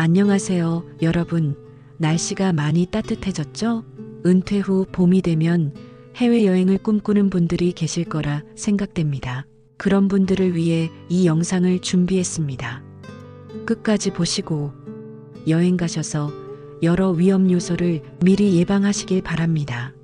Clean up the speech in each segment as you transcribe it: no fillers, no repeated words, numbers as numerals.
안녕하세요, 여러분. 날씨가 많이 따뜻해졌죠? 은퇴 후 봄이 되면 해외여행을 꿈꾸는 분들이 계실 거라 생각됩니다. 그런 분들을 위해 이 영상을 준비했습니다. 끝까지 보시고 여행 가셔서 여러 위험 요소를 미리 예방하시길 바랍니다.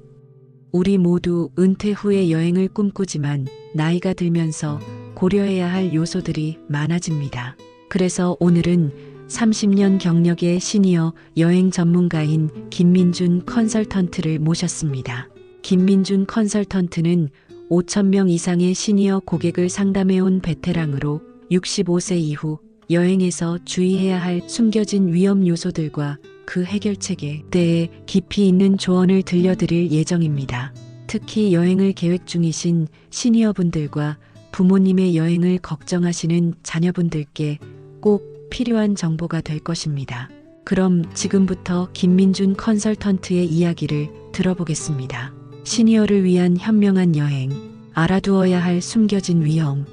우리 모두 은퇴 후에 여행을 꿈꾸지만 나이가 들면서 고려해야 할 요소들이 많아집니다. 그래서 오늘은 30년 경력의 시니어 여행 전문가인 김민준 컨설턴트를 모셨습니다. 김민준 컨설턴트는 5,000명 이상의 시니어 고객을 상담해온 베테랑으로 65세 이후 여행에서 주의해야 할 숨겨진 위험 요소들과 그 해결책에 대해 깊이 있는 조언을 들려드릴 예정입니다. 특히 여행을 계획 중이신 시니어분들과 부모님의 여행을 걱정하시는 자녀분들께 꼭 필요한 정보가 될 것입니다. 그럼 지금부터 김민준 컨설턴트의 이야기를 들어보겠습니다. 시니어를 위한 현명한 여행, 알아두어야 할 숨겨진 위험.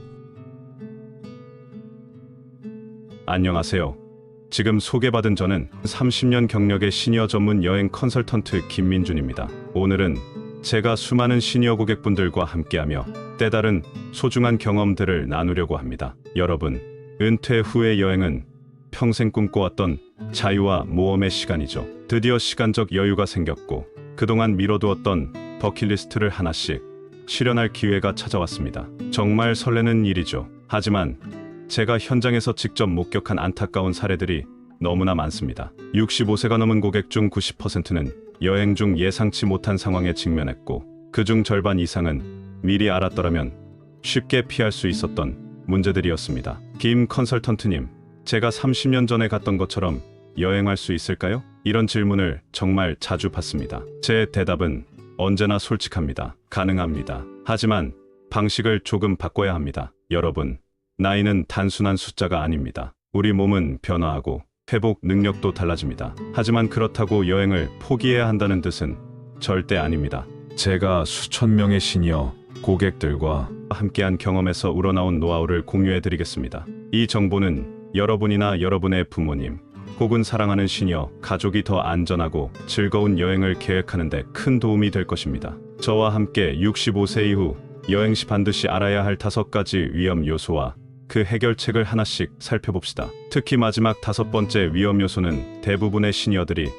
안녕하세요. 지금 소개받은 저는 30년 경력의 시니어 전문 여행 컨설턴트 김민준입니다. 오늘은 제가 수많은 시니어 고객분들과 함께하며 때다른 소중한 경험들을 나누려고 합니다. 여러분, 은퇴 후의 여행은 평생 꿈꿔왔던 자유와 모험의 시간이죠. 드디어 시간적 여유가 생겼고 그동안 미뤄두었던 버킷리스트를 하나씩 실현할 기회가 찾아왔습니다. 정말 설레는 일이죠. 하지만 제가 현장에서 직접 목격한 안타까운 사례들이 너무나 많습니다. 65세가 넘은 고객 중 90%는 여행 중 예상치 못한 상황에 직면했고 그중 절반 이상은 미리 알았더라면 쉽게 피할 수 있었던 문제들이었습니다. 김 컨설턴트님, 제가 30년 전에 갔던 것처럼 여행할 수 있을까요? 이런 질문을 정말 자주 받습니다. 제 대답은 언제나 솔직합니다. 가능합니다. 하지만 방식을 조금 바꿔야 합니다. 여러분, 나이는 단순한 숫자가 아닙니다. 우리 몸은 변화하고 회복 능력도 달라집니다. 하지만 그렇다고 여행을 포기해야 한다는 뜻은 절대 아닙니다. 제가 수천 명의 시니어 고객들과 함께한 경험에서 우러나온 노하우를 공유해드리겠습니다. 이 정보는 여러분이나 여러분의 부모님, 혹은 사랑하는 시니어, 가족이 더 안전하고 즐거운 여행을 계획하는 데 큰 도움이 될 것입니다. 저와 함께 65세 이후 여행 시 반드시 알아야 할 5가지 위험 요소와 그 해결책을 하나씩 살펴봅시다. 특히 마지막 5번째 위험 요소는 대부분의 시니어들이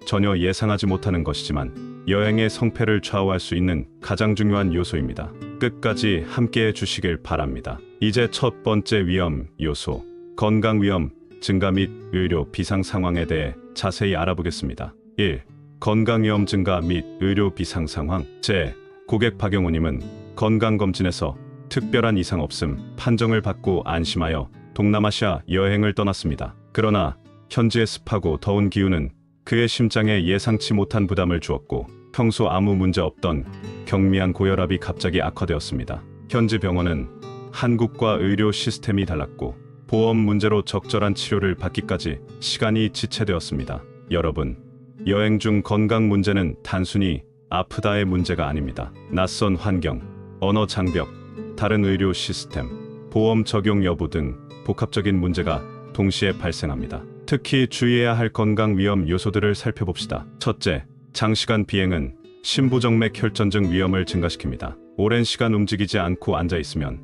전혀 예상하지 못하는 것이지만 여행의 성패를 좌우할 수 있는 가장 중요한 요소입니다. 끝까지 함께해 주시길 바랍니다. 이제 첫 번째 위험 요소, 건강 위험 증가 및 의료 비상 상황에 대해 자세히 알아보겠습니다. 1. 건강 위험 증가 및 의료 비상 상황. 제 고객 박영호님은 건강검진에서 특별한 이상 없음 판정을 받고 안심하여 동남아시아 여행을 떠났습니다. 그러나 현지의 습하고 더운 기후는 그의 심장에 예상치 못한 부담을 주었고 평소 아무 문제 없던 경미한 고혈압이 갑자기 악화되었습니다. 현지 병원은 한국과 의료 시스템이 달랐고 보험 문제로 적절한 치료를 받기까지 시간이 지체되었습니다. 여러분, 여행 중 건강 문제는 단순히 아프다의 문제가 아닙니다. 낯선 환경, 언어 장벽, 다른 의료 시스템, 보험 적용 여부 등 복합적인 문제가 동시에 발생합니다. 특히 주의해야 할 건강 위험 요소들을 살펴봅시다. 첫째, 장시간 비행은 심부정맥 혈전증 위험을 증가시킵니다. 오랜 시간 움직이지 않고 앉아 있으면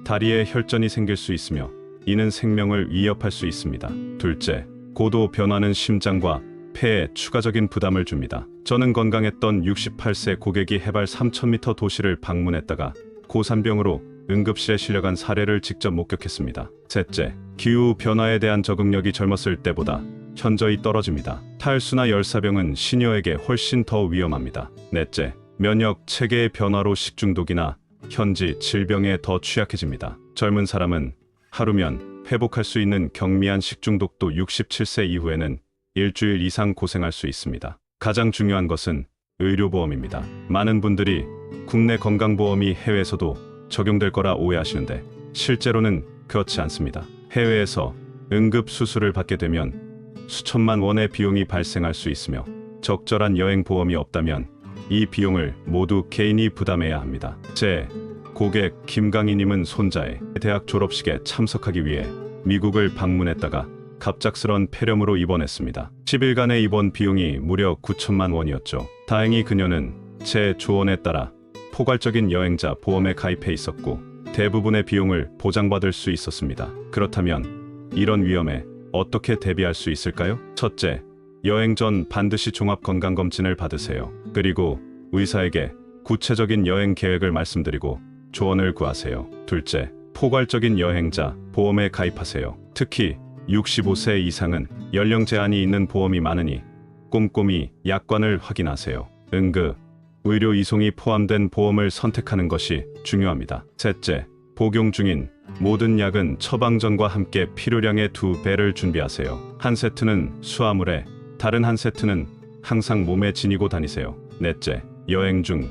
다리에 혈전이 생길 수 있으며 이는 생명을 위협할 수 있습니다. 둘째, 고도 변화는 심장과 폐에 추가적인 부담을 줍니다. 저는 건강했던 68세 고객이 해발 3,000m 도시를 방문했다가 고산병으로 응급실에 실려간 사례를 직접 목격했습니다. 셋째, 기후 변화에 대한 적응력이 젊었을 때보다 현저히 떨어집니다. 탈수나 열사병은 시니어에게 훨씬 더 위험합니다. 넷째, 면역 체계의 변화로 식중독이나 현지 질병에 더 취약해집니다. 젊은 사람은 하루면 회복할 수 있는 경미한 식중독도 67세 이후에는 일주일 이상 고생할 수 있습니다. 가장 중요한 것은 의료보험입니다. 많은 분들이 국내 건강보험이 해외에서도 적용될 거라 오해하시는데 실제로는 그렇지 않습니다. 해외에서 응급수술을 받게 되면 수천만 원의 비용이 발생할 수 있으며 적절한 여행보험이 없다면 이 비용을 모두 개인이 부담해야 합니다. 제 고객 김강희님은 손자의 대학 졸업식에 참석하기 위해 미국을 방문했다가 갑작스런 폐렴으로 입원했습니다. 10일간의 입원 비용이 무려 9천만 원이었죠. 다행히 그녀는 제 조언에 따라 포괄적인 여행자 보험에 가입해 있었고 대부분의 비용을 보장받을 수 있었습니다. 그렇다면 이런 위험에 어떻게 대비할 수 있을까요? 첫째, 여행 전 반드시 종합 건강검진을 받으세요. 그리고 의사에게 구체적인 여행 계획을 말씀드리고 조언을 구하세요. 둘째, 포괄적인 여행자 보험에 가입하세요. 특히 65세 이상은 연령 제한이 있는 보험이 많으니 꼼꼼히 약관을 확인하세요. 응급, 의료 이송이 포함된 보험을 선택하는 것이 중요합니다. 셋째, 복용 중인 모든 약은 처방전과 함께 필요량의 2배를 준비하세요. 한 세트는 수화물에, 다른 한 세트는 항상 몸에 지니고 다니세요. 넷째, 여행 중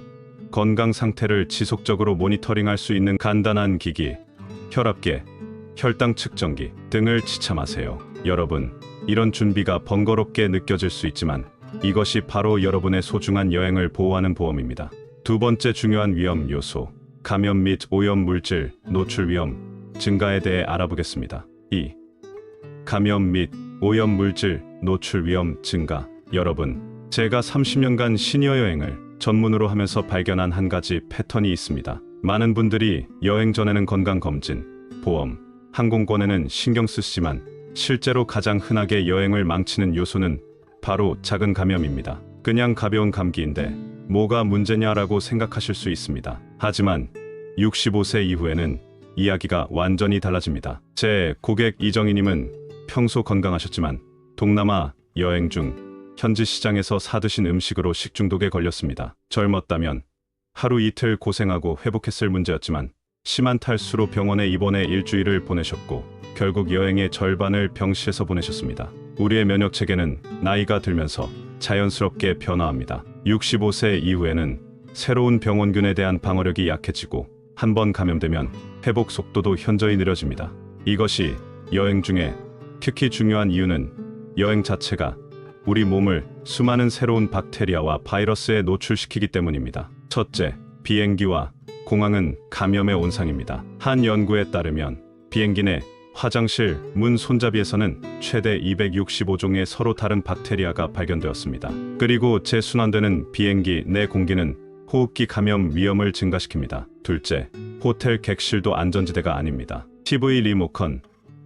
건강 상태를 지속적으로 모니터링할 수 있는 간단한 기기, 혈압계, 혈당 측정기 등을 지참하세요. 여러분, 이런 준비가 번거롭게 느껴질 수 있지만 이것이 바로 여러분의 소중한 여행을 보호하는 보험입니다. 두 번째 중요한 위험 요소, 감염 및 오염 물질 노출 위험 증가에 대해 알아보겠습니다. 2. 감염 및 오염 물질 노출 위험 증가. 여러분, 제가 30년간 시니어 여행을 전문으로 하면서 발견한 한 가지 패턴이 있습니다. 많은 분들이 여행 전에는 건강검진, 보험, 항공권에는 신경 쓰시지만 실제로 가장 흔하게 여행을 망치는 요소는 바로 작은 감염입니다. 그냥 가벼운 감기인데 뭐가 문제냐라고 생각하실 수 있습니다. 하지만 65세 이후에는 이야기가 완전히 달라집니다. 제 고객 이정희님은 평소 건강하셨지만 동남아 여행 중 현지 시장에서 사드신 음식으로 식중독에 걸렸습니다. 젊었다면 하루 이틀 고생하고 회복했을 문제였지만 심한 탈수로 병원에 입원해 일주일을 보내셨고 결국 여행의 절반을 병실에서 보내셨습니다. 우리의 면역 체계는 나이가 들면서 자연스럽게 변화합니다. 65세 이후에는 새로운 병원균에 대한 방어력이 약해지고 한번 감염되면 회복 속도도 현저히 느려집니다. 이것이 여행 중에 특히 중요한 이유는 여행 자체가 우리 몸을 수많은 새로운 박테리아와 바이러스에 노출시키기 때문입니다. 첫째, 비행기와 공항은 감염의 온상입니다. 한 연구에 따르면 비행기 내 화장실 문 손잡이에서는 최대 265종의 서로 다른 박테리아가 발견되었습니다. 그리고 재순환되는 비행기 내 공기는 호흡기 감염 위험을 증가시킵니다. 둘째, 호텔 객실도 안전지대가 아닙니다. TV 리모컨,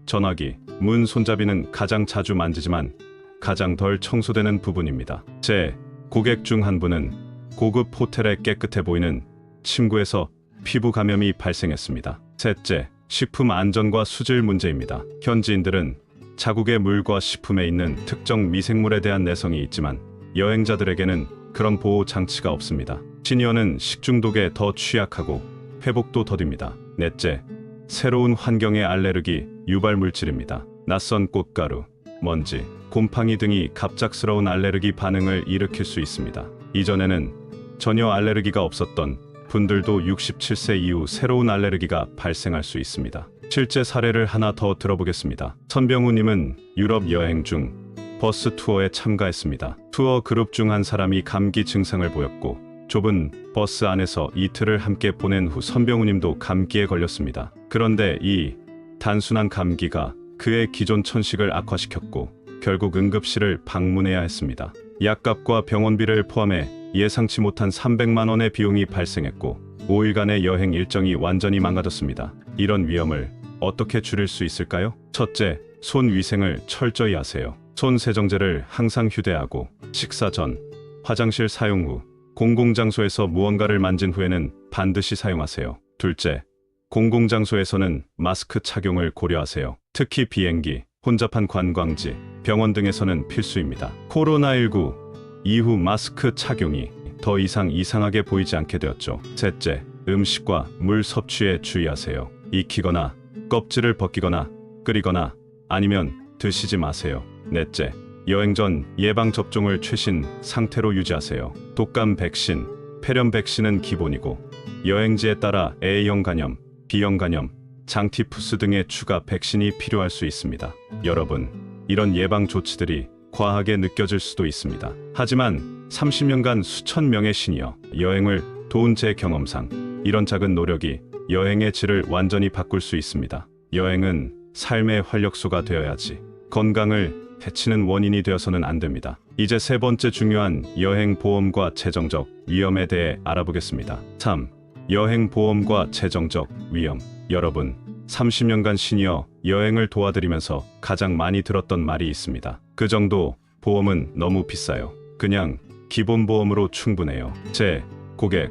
전화기, 문 손잡이는 가장 자주 만지지만 가장 덜 청소되는 부분입니다. 제 고객 중 한 분은 고급 호텔에 깨끗해 보이는 침구에서 피부 감염이 발생했습니다. 셋째, 식품 안전과 수질 문제입니다. 현지인들은 자국의 물과 식품에 있는 특정 미생물에 대한 내성이 있지만 여행자들에게는 그런 보호 장치가 없습니다. 시니어는 식중독에 더 취약하고 회복도 더딥니다. 넷째, 새로운 환경의 알레르기 유발 물질입니다. 낯선 꽃가루, 먼지, 곰팡이 등이 갑작스러운 알레르기 반응을 일으킬 수 있습니다. 이전에는 전혀 알레르기가 없었던 분들도 67세 이후 새로운 알레르기가 발생할 수 있습니다. 실제 사례를 하나 더 들어보겠습니다. 선병우님은 유럽 여행 중 버스 투어에 참가했습니다. 투어 그룹 중 한 사람이 감기 증상을 보였고 좁은 버스 안에서 이틀을 함께 보낸 후 선병우님도 감기에 걸렸습니다. 그런데 이 단순한 감기가 그의 기존 천식을 악화시켰고 결국 응급실을 방문해야 했습니다. 약값과 병원비를 포함해 예상치 못한 300만 원의 비용이 발생했고 5일간의 여행 일정이 완전히 망가졌습니다. 이런 위험을 어떻게 줄일 수 있을까요? 첫째, 손 위생을 철저히 하세요. 손 세정제를 항상 휴대하고 식사 전, 화장실 사용 후, 공공장소에서 무언가를 만진 후에는 반드시 사용하세요. 둘째, 공공장소에서는 마스크 착용을 고려하세요. 특히 비행기, 혼잡한 관광지, 병원 등에서는 필수입니다. 코로나19 이후 마스크 착용이 더 이상 이상하게 보이지 않게 되었죠. 셋째, 음식과 물 섭취에 주의하세요. 익히거나 껍질을 벗기거나 끓이거나 아니면 드시지 마세요. 넷째, 여행 전 예방 접종을 최신 상태로 유지하세요. 독감 백신, 폐렴 백신은 기본이고 여행지에 따라 A형 간염, B형 간염, 장티푸스 등의 추가 백신이 필요할 수 있습니다. 여러분, 이런 예방 조치들이 과하게 느껴질 수도 있습니다. 하지만 30년간 수천 명의 시니어 여행을 도운 제 경험상 이런 작은 노력이 여행의 질을 완전히 바꿀 수 있습니다. 여행은 삶의 활력소가 되어야지 건강을 해치는 원인이 되어서는 안 됩니다. 이제 세 번째 중요한 여행 보험과 재정적 위험에 대해 알아보겠습니다. 3. 여행 보험과 재정적 위험. 여러분, 30년간 시니어 여행을 도와드리면서 가장 많이 들었던 말이 있습니다. 그 정도 보험은 너무 비싸요. 그냥 기본 보험으로 충분해요. 제 고객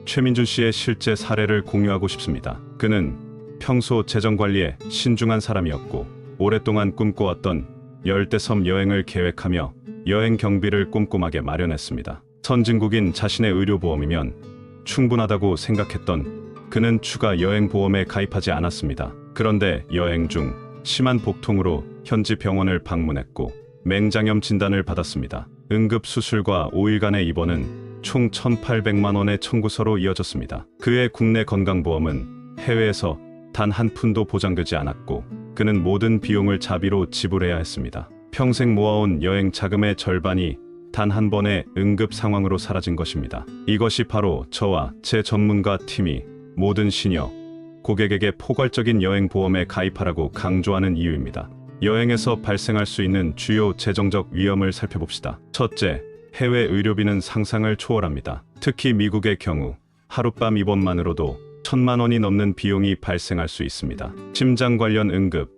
최민준 씨의 실제 사례를 공유하고 싶습니다. 그는 평소 재정 관리에 신중한 사람이었고 오랫동안 꿈꿔왔던 열대섬 여행을 계획하며 여행 경비를 꼼꼼하게 마련했습니다. 선진국인 자신의 의료보험이면 충분하다고 생각했던 그는 추가 여행 보험에 가입하지 않았습니다. 그런데 여행 중 심한 복통으로 현지 병원을 방문했고 맹장염 진단을 받았습니다. 응급수술과 5일간의 입원은 총 1,800만 원의 청구서로 이어졌습니다. 그의 국내 건강보험은 해외에서 단 한 푼도 보장되지 않았고 그는 모든 비용을 자비로 지불해야 했습니다. 평생 모아온 여행 자금의 절반이 단 한 번의 응급 상황으로 사라진 것입니다. 이것이 바로 저와 제 전문가 팀이 모든 시니어 고객에게 포괄적인 여행 보험에 가입하라고 강조하는 이유입니다. 여행에서 발생할 수 있는 주요 재정적 위험을 살펴봅시다. 첫째, 해외 의료비는 상상을 초월합니다. 특히 미국의 경우 하룻밤 입원만으로도 1,000만 원이 넘는 비용이 발생할 수 있습니다. 심장 관련 응급,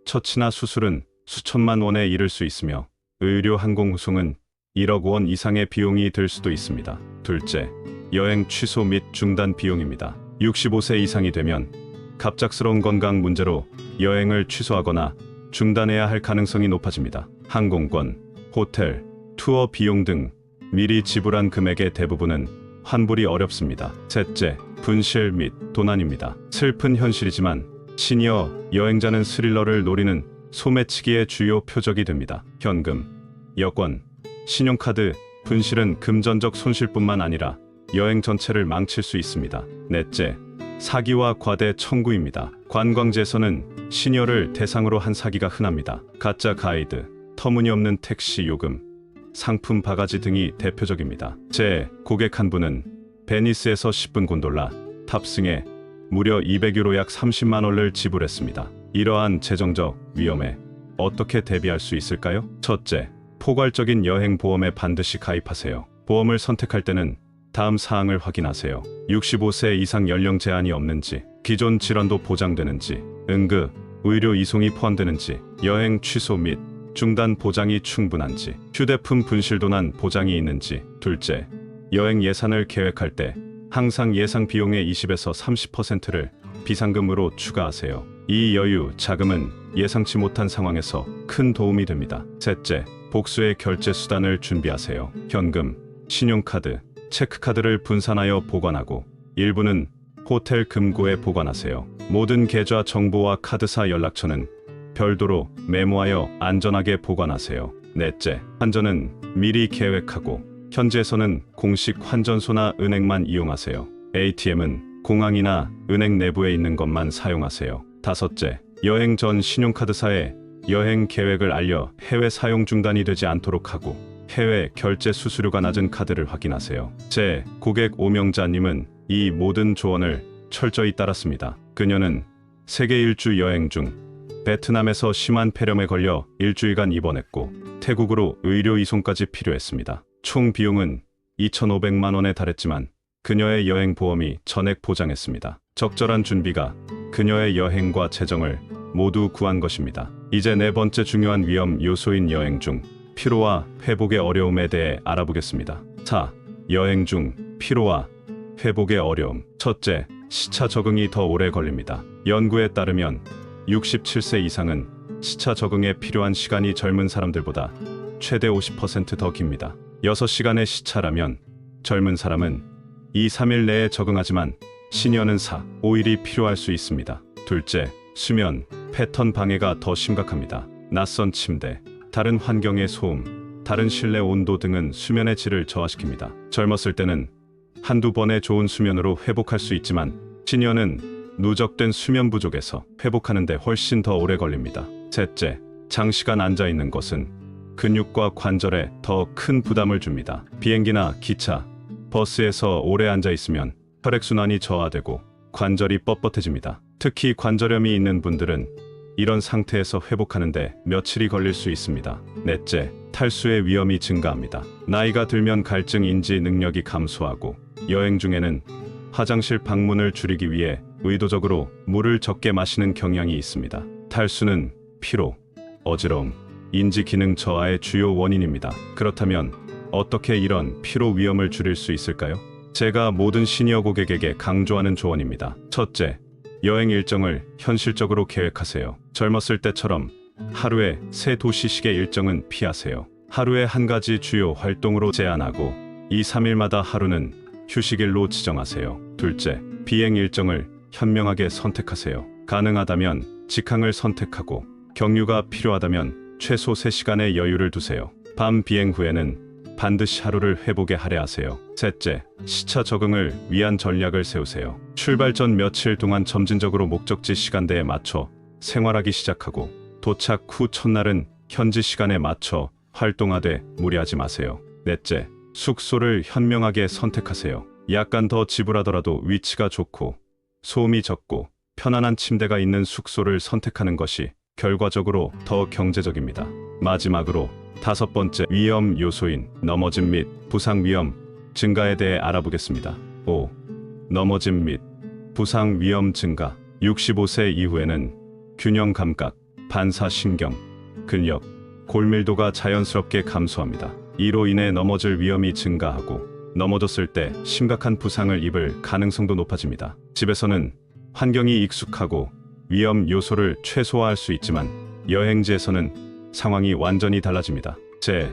처치나 수술은 수천만 원에 이를 수 있으며 의료 항공 후송은 1억 원 이상의 비용이 들 수도 있습니다. 둘째, 여행 취소 및 중단 비용입니다. 65세 이상이 되면 갑작스러운 건강 문제로 여행을 취소하거나 중단해야 할 가능성이 높아집니다. 항공권, 호텔, 투어 비용 등 미리 지불한 금액의 대부분은 환불이 어렵습니다. 셋째, 분실 및 도난입니다. 슬픈 현실이지만 시니어 여행자는 스릴러를 노리는 소매치기의 주요 표적이 됩니다. 현금, 여권, 신용카드 분실은 금전적 손실뿐만 아니라 여행 전체를 망칠 수 있습니다. 넷째, 사기와 과대 청구입니다. 관광지에서는 시니어를 대상으로 한 사기가 흔합니다. 가짜 가이드, 터무니없는 택시 요금, 상품 바가지 등이 대표적입니다. 제 고객 한 분은 베니스에서 10분 곤돌라 탑승에 무려 200유로 약 30만 원을 지불했습니다. 이러한 재정적 위험에 어떻게 대비할 수 있을까요? 첫째, 포괄적인 여행 보험에 반드시 가입하세요. 보험을 선택할 때는 다음 사항을 확인하세요. 65세 이상 연령 제한이 없는지, 기존 질환도 보장되는지, 응급, 의료 이송이 포함되는지, 여행 취소 및 중단 보장이 충분한지, 휴대폰 분실 도난 보장이 있는지. 둘째, 여행 예산을 계획할 때 항상 예상 비용의 20에서 30%를 비상금으로 추가하세요. 이 여유 자금은 예상치 못한 상황에서 큰 도움이 됩니다. 셋째, 복수의 결제 수단을 준비하세요. 현금, 신용카드, 체크카드를 분산하여 보관하고 일부는 호텔 금고에 보관하세요. 모든 계좌 정보와 카드사 연락처는 별도로 메모하여 안전하게 보관하세요. 넷째, 환전은 미리 계획하고 현지에서는 공식 환전소나 은행만 이용하세요. ATM은 공항이나 은행 내부에 있는 것만 사용하세요. 다섯째, 여행 전 신용카드사에 여행 계획을 알려 해외 사용 중단이 되지 않도록 하고 해외 결제 수수료가 낮은 카드를 확인하세요. 제 고객 오명자님은 이 모든 조언을 철저히 따랐습니다. 그녀는 세계 일주 여행 중 베트남에서 심한 폐렴에 걸려 일주일간 입원했고 태국으로 의료 이송까지 필요했습니다. 총 비용은 2,500만 원에 달했지만 그녀의 여행 보험이 전액 보장했습니다. 적절한 준비가 그녀의 여행과 재정을 모두 구한 것입니다. 이제 네 번째 중요한 위험 요소인 여행 중 피로와 회복의 어려움에 대해 알아보겠습니다. 4. 여행 중 피로와 회복의 어려움. 첫째, 시차 적응이 더 오래 걸립니다. 연구에 따르면 67세 이상은 시차 적응에 필요한 시간이 젊은 사람들보다 최대 50% 더 깁니다. 6시간의 시차라면 젊은 사람은 2, 3일 내에 적응하지만 시니어는 4, 5일이 필요할 수 있습니다. 둘째, 수면 패턴 방해가 더 심각합니다. 낯선 침대, 다른 환경의 소음, 다른 실내 온도 등은 수면의 질을 저하시킵니다. 젊었을 때는 한두 번의 좋은 수면으로 회복할 수 있지만 시니어는 누적된 수면 부족에서 회복하는 데 훨씬 더 오래 걸립니다. 셋째, 장시간 앉아있는 것은 근육과 관절에 더 큰 부담을 줍니다. 비행기나 기차, 버스에서 오래 앉아있으면 혈액순환이 저하되고 관절이 뻣뻣해집니다. 특히 관절염이 있는 분들은 이런 상태에서 회복하는데 며칠이 걸릴 수 있습니다. 넷째, 탈수의 위험이 증가합니다. 나이가 들면 갈증 인지 능력이 감소하고 여행 중에는 화장실 방문을 줄이기 위해 의도적으로 물을 적게 마시는 경향이 있습니다. 탈수는 피로, 어지러움, 인지 기능 저하의 주요 원인입니다. 그렇다면 어떻게 이런 피로 위험을 줄일 수 있을까요? 제가 모든 시니어 고객에게 강조하는 조언입니다. 첫째, 여행 일정을 현실적으로 계획하세요. 젊었을 때처럼 하루에 3도시씩의 일정은 피하세요. 하루에 한 가지 주요 활동으로 제한하고 2, 3일마다 하루는 휴식일로 지정하세요. 둘째, 비행 일정을 현명하게 선택하세요. 가능하다면 직항을 선택하고 경유가 필요하다면 최소 3시간의 여유를 두세요. 밤 비행 후에는 반드시 하루를 회복에 할애하세요. 셋째, 시차 적응을 위한 전략을 세우세요. 출발 전 며칠 동안 점진적으로 목적지 시간대에 맞춰 생활하기 시작하고 도착 후 첫날은 현지 시간에 맞춰 활동하되 무리하지 마세요. 넷째, 숙소를 현명하게 선택하세요. 약간 더 지불하더라도 위치가 좋고 소음이 적고 편안한 침대가 있는 숙소를 선택하는 것이 결과적으로 더 경제적입니다. 마지막으로 다섯 번째 위험 요소인 넘어짐 및 부상 위험 증가에 대해 알아보겠습니다. 5. 넘어짐 및 부상 위험 증가. 65세 이후에는 균형 감각, 반사신경, 근력, 골밀도가 자연스럽게 감소합니다. 이로 인해 넘어질 위험이 증가하고 넘어졌을 때 심각한 부상을 입을 가능성도 높아집니다. 집에서는 환경이 익숙하고 위험 요소를 최소화할 수 있지만 여행지에서는 상황이 완전히 달라집니다. 제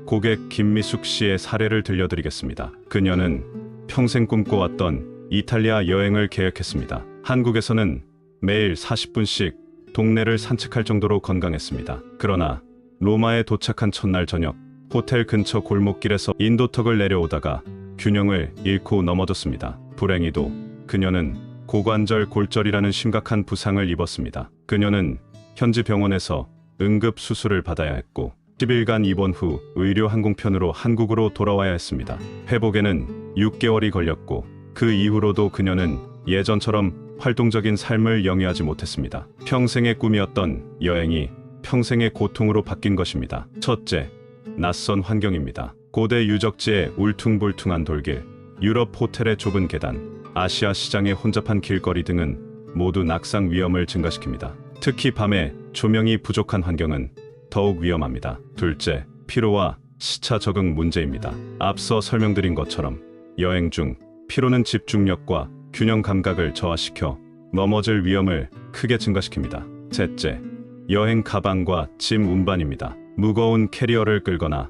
고객 김미숙 씨의 사례를 들려드리겠습니다. 그녀는 평생 꿈꿔왔던 이탈리아 여행을 계획했습니다. 한국에서는 매일 40분씩 동네를 산책할 정도로 건강했습니다. 그러나 로마에 도착한 첫날 저녁, 호텔 근처 골목길에서 인도턱을 내려오다가 균형을 잃고 넘어졌습니다. 불행히도 그녀는 고관절 골절이라는 심각한 부상을 입었습니다. 그녀는 현지 병원에서 응급 수술을 받아야 했고 10일간 입원 후 의료 항공편으로 한국으로 돌아와야 했습니다. 회복에는 6개월이 걸렸고 그 이후로도 그녀는 예전처럼 활동적인 삶을 영위하지 못했습니다. 평생의 꿈이었던 여행이 평생의 고통으로 바뀐 것입니다. 첫째, 낯선 환경입니다. 고대 유적지의 울퉁불퉁한 돌길, 유럽 호텔의 좁은 계단, 아시아 시장의 혼잡한 길거리 등은 모두 낙상 위험을 증가시킵니다. 특히 밤에 조명이 부족한 환경은 더욱 위험합니다. 둘째, 피로와 시차 적응 문제입니다. 앞서 설명드린 것처럼 여행 중 피로는 집중력과 균형 감각을 저하시켜 넘어질 위험을 크게 증가시킵니다. 셋째, 여행 가방과 짐 운반입니다. 무거운 캐리어를 끌거나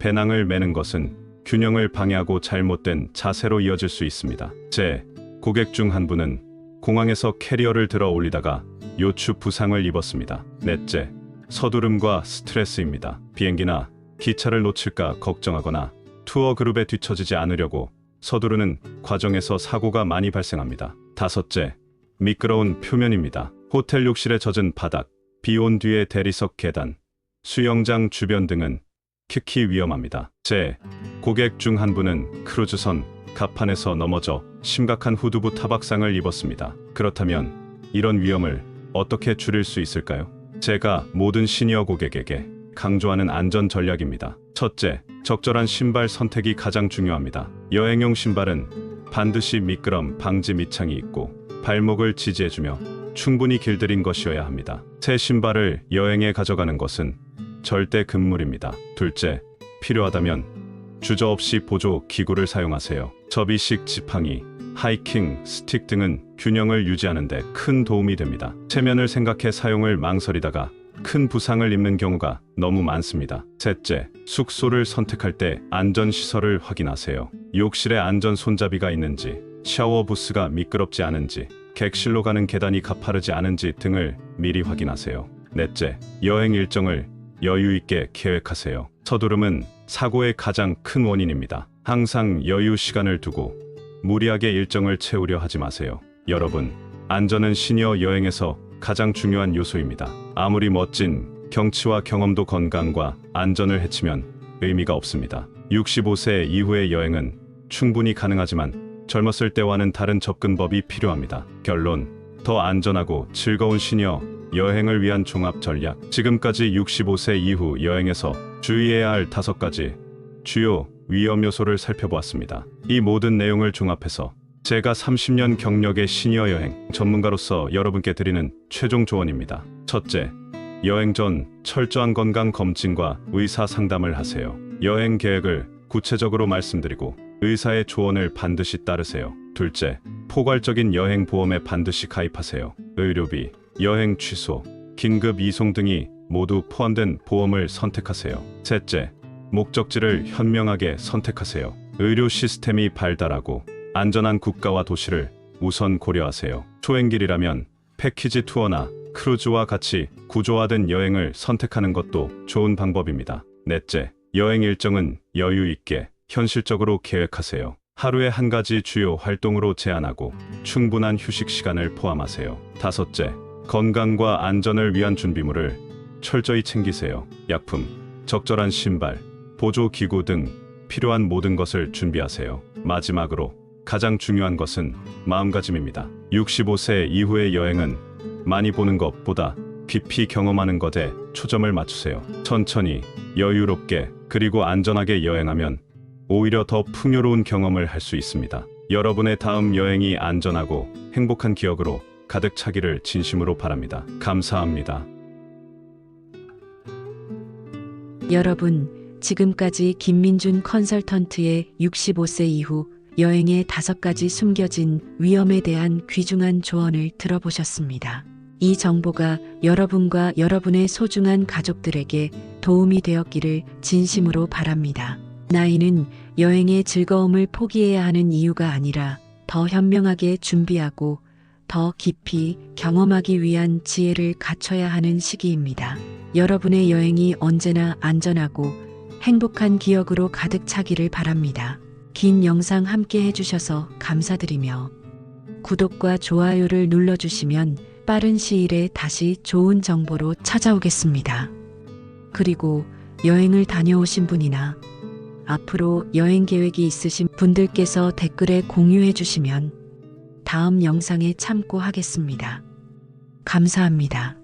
배낭을 메는 것은 균형을 방해하고 잘못된 자세로 이어질 수 있습니다. 제 고객 중 한 분은 공항에서 캐리어를 들어 올리다가 요추 부상을 입었습니다. 넷째, 서두름과 스트레스입니다. 비행기나 기차를 놓칠까 걱정하거나 투어 그룹에 뒤처지지 않으려고 서두르는 과정에서 사고가 많이 발생합니다. 다섯째, 미끄러운 표면입니다. 호텔 욕실에 젖은 바닥, 비 온 뒤의 대리석 계단, 수영장 주변 등은 특히 위험합니다. 제 고객 중 한 분은 크루즈선 갑판에서 넘어져 심각한 후두부 타박상을 입었습니다. 그렇다면 이런 위험을 어떻게 줄일 수 있을까요? 제가 모든 시니어 고객에게 강조하는 안전 전략입니다. 첫째, 적절한 신발 선택이 가장 중요합니다. 여행용 신발은 반드시 미끄럼 방지 밑창이 있고 발목을 지지해주며 충분히 길들인 것이어야 합니다. 새 신발을 여행에 가져가는 것은 절대 금물입니다. 둘째, 필요하다면 주저없이 보조 기구를 사용하세요. 접이식 지팡이, 하이킹 스틱 등은 균형을 유지하는 데 큰 도움이 됩니다. 체면을 생각해 사용을 망설이다가 큰 부상을 입는 경우가 너무 많습니다. 셋째, 숙소를 선택할 때 안전시설을 확인하세요. 욕실에 안전 손잡이가 있는지, 샤워 부스가 미끄럽지 않은지, 객실로 가는 계단이 가파르지 않은지 등을 미리 확인하세요. 넷째, 여행 일정을 여유 있게 계획하세요. 서두름은 사고의 가장 큰 원인입니다. 항상 여유 시간을 두고 무리하게 일정을 채우려 하지 마세요. 여러분, 안전은 시니어 여행에서 가장 중요한 요소입니다. 아무리 멋진 경치와 경험도 건강과 안전을 해치면 의미가 없습니다. 65세 이후의 여행은 충분히 가능하지만 젊었을 때와는 다른 접근법이 필요합니다. 결론, 더 안전하고 즐거운 시니어 여행을 위한 종합 전략. 지금까지 65세 이후 여행에서 주의해야 할 5가지 주요 위험 요소를 살펴보았습니다. 이 모든 내용을 종합해서 제가 30년 경력의 시니어 여행 전문가로서 여러분께 드리는 최종 조언입니다. 첫째, 여행 전 철저한 건강 검진과 의사 상담을 하세요. 여행 계획을 구체적으로 말씀드리고 의사의 조언을 반드시 따르세요. 둘째, 포괄적인 여행 보험에 반드시 가입하세요. 의료비, 여행 취소, 긴급 이송 등이 모두 포함된 보험을 선택하세요. 셋째, 목적지를 현명하게 선택하세요. 의료 시스템이 발달하고 안전한 국가와 도시를 우선 고려하세요. 초행길이라면 패키지 투어나 크루즈와 같이 구조화된 여행을 선택하는 것도 좋은 방법입니다. 넷째, 여행 일정은 여유 있게 현실적으로 계획하세요. 하루에 한 가지 주요 활동으로 제한하고 충분한 휴식 시간을 포함하세요. 다섯째, 건강과 안전을 위한 준비물을 철저히 챙기세요. 약품, 적절한 신발, 보조기구 등 필요한 모든 것을 준비하세요. 마지막으로 가장 중요한 것은 마음가짐입니다. 65세 이후의 여행은 많이 보는 것보다 깊이 경험하는 것에 초점을 맞추세요. 천천히, 여유롭게, 그리고 안전하게 여행하면 오히려 더 풍요로운 경험을 할 수 있습니다. 여러분의 다음 여행이 안전하고 행복한 기억으로 가득 차기를 진심으로 바랍니다. 감사합니다. 여러분, 지금까지 김민준 컨설턴트의 65세 이후 여행의 5가지 숨겨진 위험에 대한 귀중한 조언을 들어보셨습니다. 이 정보가 여러분과 여러분의 소중한 가족들에게 도움이 되었기를 진심으로 바랍니다. 나이는 여행의 즐거움을 포기해야 하는 이유가 아니라 더 현명하게 준비하고 더 깊이 경험하기 위한 지혜를 갖춰야 하는 시기입니다. 여러분의 여행이 언제나 안전하고 행복한 기억으로 가득 차기를 바랍니다. 긴 영상 함께 해주셔서 감사드리며 구독과 좋아요를 눌러주시면 빠른 시일에 다시 좋은 정보로 찾아오겠습니다. 그리고 여행을 다녀오신 분이나 앞으로 여행 계획이 있으신 분들께서 댓글에 공유해 주시면 다음 영상에 참고하겠습니다. 감사합니다.